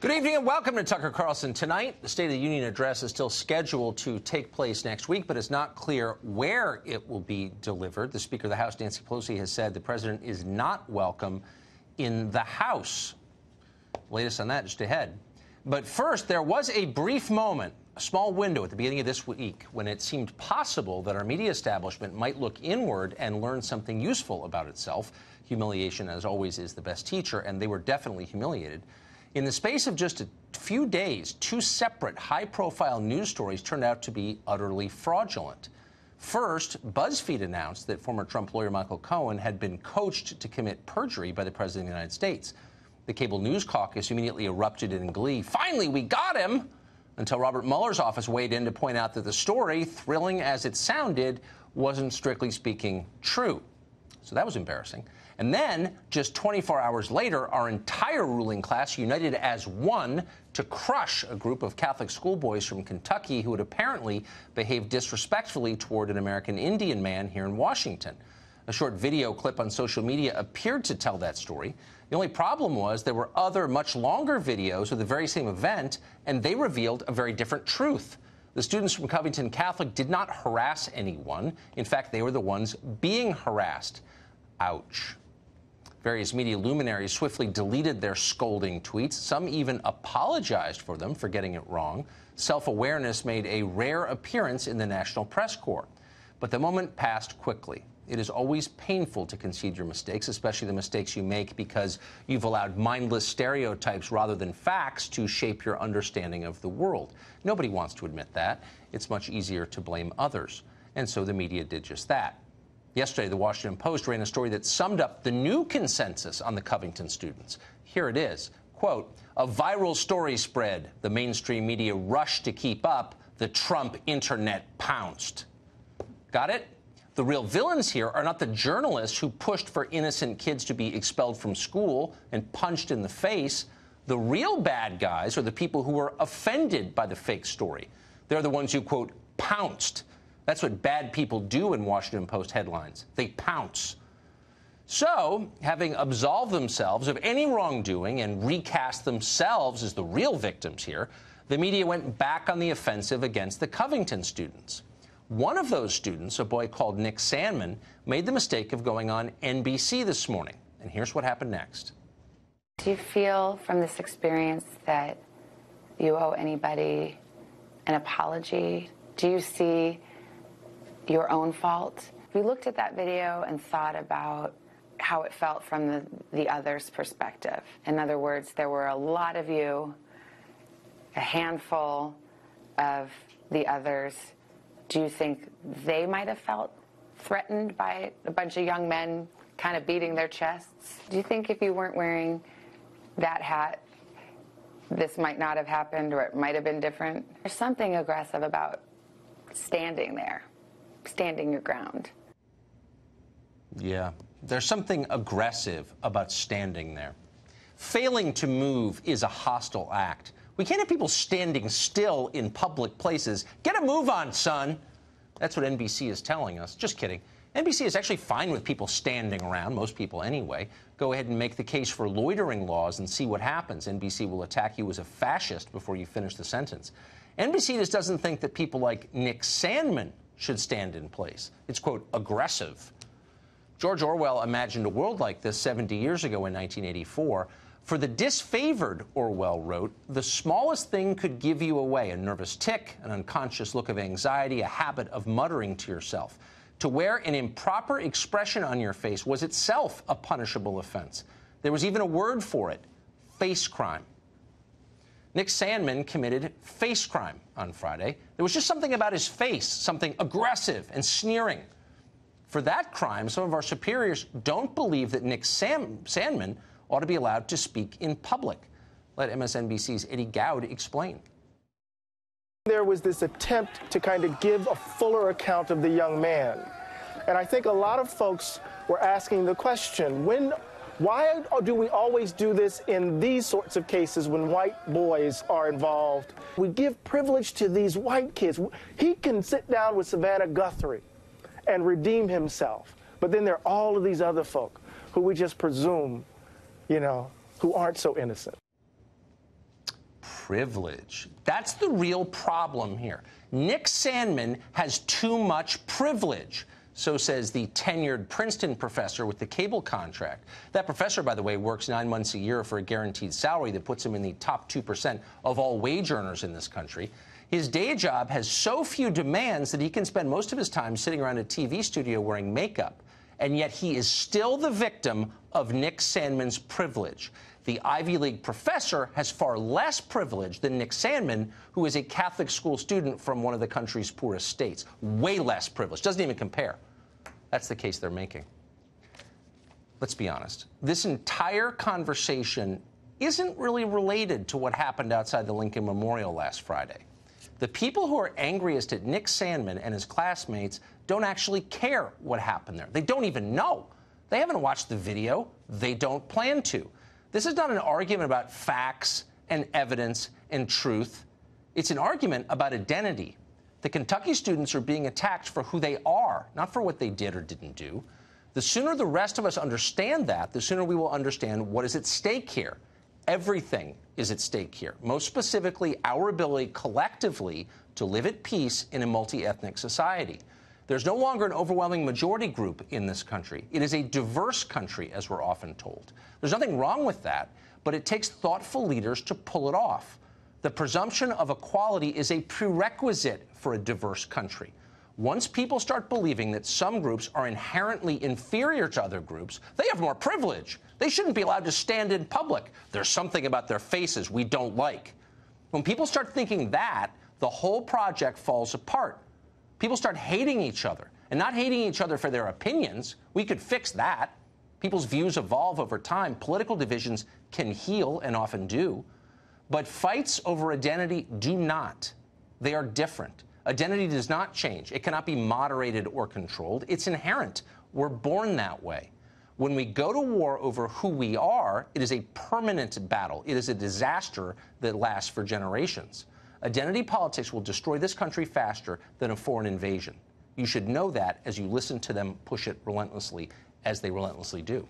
Good evening and welcome to Tucker Carlson. Tonight, the State of the Union address is still scheduled to take place next week, but it's not clear where it will be delivered. The Speaker of the House, Nancy Pelosi, has said the president is not welcome in the House. Latest on that just ahead. But first, there was a brief moment, a small window at the beginning of this week when it seemed possible that our media establishment might look inward and learn something useful about itself. Humiliation, as always, is the best teacher, and they were definitely humiliated. In the space of just a few days, two separate high-profile news stories turned out to be utterly fraudulent. First, BuzzFeed announced that former Trump lawyer Michael Cohen had been coached to commit perjury by the President of the United States. The cable news caucus immediately erupted in glee. Finally, we got him! Until Robert Mueller's office weighed in to point out that the story, thrilling as it sounded, wasn't strictly speaking true. So that was embarrassing. And then, just 24 hours later, our entire ruling class united as one to crush a group of Catholic schoolboys from Kentucky who had apparently behaved disrespectfully toward an American Indian man here in Washington. A short video clip on social media appeared to tell that story. The only problem was there were other, much longer videos of the very same event, and they revealed a very different truth. The students from Covington Catholic did not harass anyone. In fact, they were the ones being harassed. Ouch. Various media luminaries swiftly deleted their scolding tweets. Some even apologized for them for getting it wrong. Self-awareness made a rare appearance in the National Press Corps. But the moment passed quickly. It is always painful to concede your mistakes, especially the mistakes you make because you've allowed mindless stereotypes rather than facts to shape your understanding of the world. Nobody wants to admit that. It's much easier to blame others. And so the media did just that. Yesterday, the Washington Post ran a story that summed up the new consensus on the Covington students. Here it is. Quote, a viral story spread. The mainstream media rushed to keep up. The Trump internet pounced. Got it? The real villains here are not the journalists who pushed for innocent kids to be expelled from school and punched in the face. The real bad guys are the people who were offended by the fake story. They're the ones who, quote, pounced. That's what bad people do in Washington Post headlines. They pounce. So, having absolved themselves of any wrongdoing and recast themselves as the real victims here, the media went back on the offensive against the Covington students. One of those students, a boy called Nick Sandmann, made the mistake of going on NBC this morning. And here's what happened next. Do you feel from this experience that you owe anybody an apology? Do you see your own fault? We looked at that video and thought about how it felt from the other's perspective. In other words, there were a lot of you, a handful of the others. Do you think they might have felt threatened by a bunch of young men kind of beating their chests? Do you think if you weren't wearing that hat, this might not have happened, or it might have been different? There's something aggressive about standing there, standing your ground. Yeah, there's something aggressive about standing there. Failing to move is a hostile act. We can't have people standing still in public places. Get a move on, son. That's what NBC is telling us. Just kidding. NBC is actually fine with people standing around, most people anyway. Go ahead and make the case for loitering laws and see what happens. NBC will attack you as a fascist before you finish the sentence. NBC just doesn't think that people like Nick Sandmann should stand in place. It's, quote, aggressive. George Orwell imagined a world like this 70 years ago in 1984. For the disfavored, Orwell wrote, the smallest thing could give you away: a nervous tic, an unconscious look of anxiety, a habit of muttering to yourself. To wear an improper expression on your face was itself a punishable offense. There was even a word for it: face crime. Nick Sandmann committed face crime on Friday. There was just something about his face, something aggressive and sneering. For that crime, some of our superiors don't believe that Nick Sandmann ought to be allowed to speak in public. Let MSNBC's Eddie Gowd explain. There was this attempt to kind of give a fuller account of the young man. And I think a lot of folks were asking the question, why do we always do this in these sorts of cases when white boys are involved? We give privilege to these white kids. He can sit down with Savannah Guthrie and redeem himself. But then there are all of these other folk who we just presume, who aren't so innocent. Privilege. That's the real problem here. Nick Sandmann has too much privilege. So says the tenured Princeton professor with the cable contract. That professor, by the way, works 9 months a year for a guaranteed salary that puts him in the top 2% of all wage earners in this country. His day job has so few demands that he can spend most of his time sitting around a TV studio wearing makeup. And yet he is still the victim of Nick Sandmann's privilege. The Ivy League professor has far less privilege than Nick Sandmann, who is a Catholic school student from one of the country's poorest states. Way less privilege. Doesn't even compare. That's the case they're making. Let's be honest. This entire conversation isn't really related to what happened outside the Lincoln Memorial last Friday. The people who are angriest at Nick Sandmann and his classmates don't actually care what happened there. They don't even know. They haven't watched the video. They don't plan to. This is not an argument about facts and evidence and truth. It's an argument about identity. The Kentucky students are being attacked for who they are, not for what they did or didn't do. The sooner the rest of us understand that, the sooner we will understand what is at stake here. Everything is at stake here. Most specifically, our ability collectively to live at peace in a multi-ethnic society. There's no longer an overwhelming majority group in this country. It is a diverse country, as we're often told. There's nothing wrong with that, but it takes thoughtful leaders to pull it off. The presumption of equality is a prerequisite for a diverse country. Once people start believing that some groups are inherently inferior to other groups, they have more privilege. They shouldn't be allowed to stand in public. There's something about their faces we don't like. When people start thinking that, the whole project falls apart. People start hating each other, and not hating each other for their opinions. We could fix that. People's views evolve over time. Political divisions can heal, and often do. But fights over identity do not. They are different. Identity does not change. It cannot be moderated or controlled. It's inherent. We're born that way. When we go to war over who we are, it is a permanent battle. It is a disaster that lasts for generations. Identity politics will destroy this country faster than a foreign invasion. You should know that as you listen to them push it relentlessly, as they relentlessly do.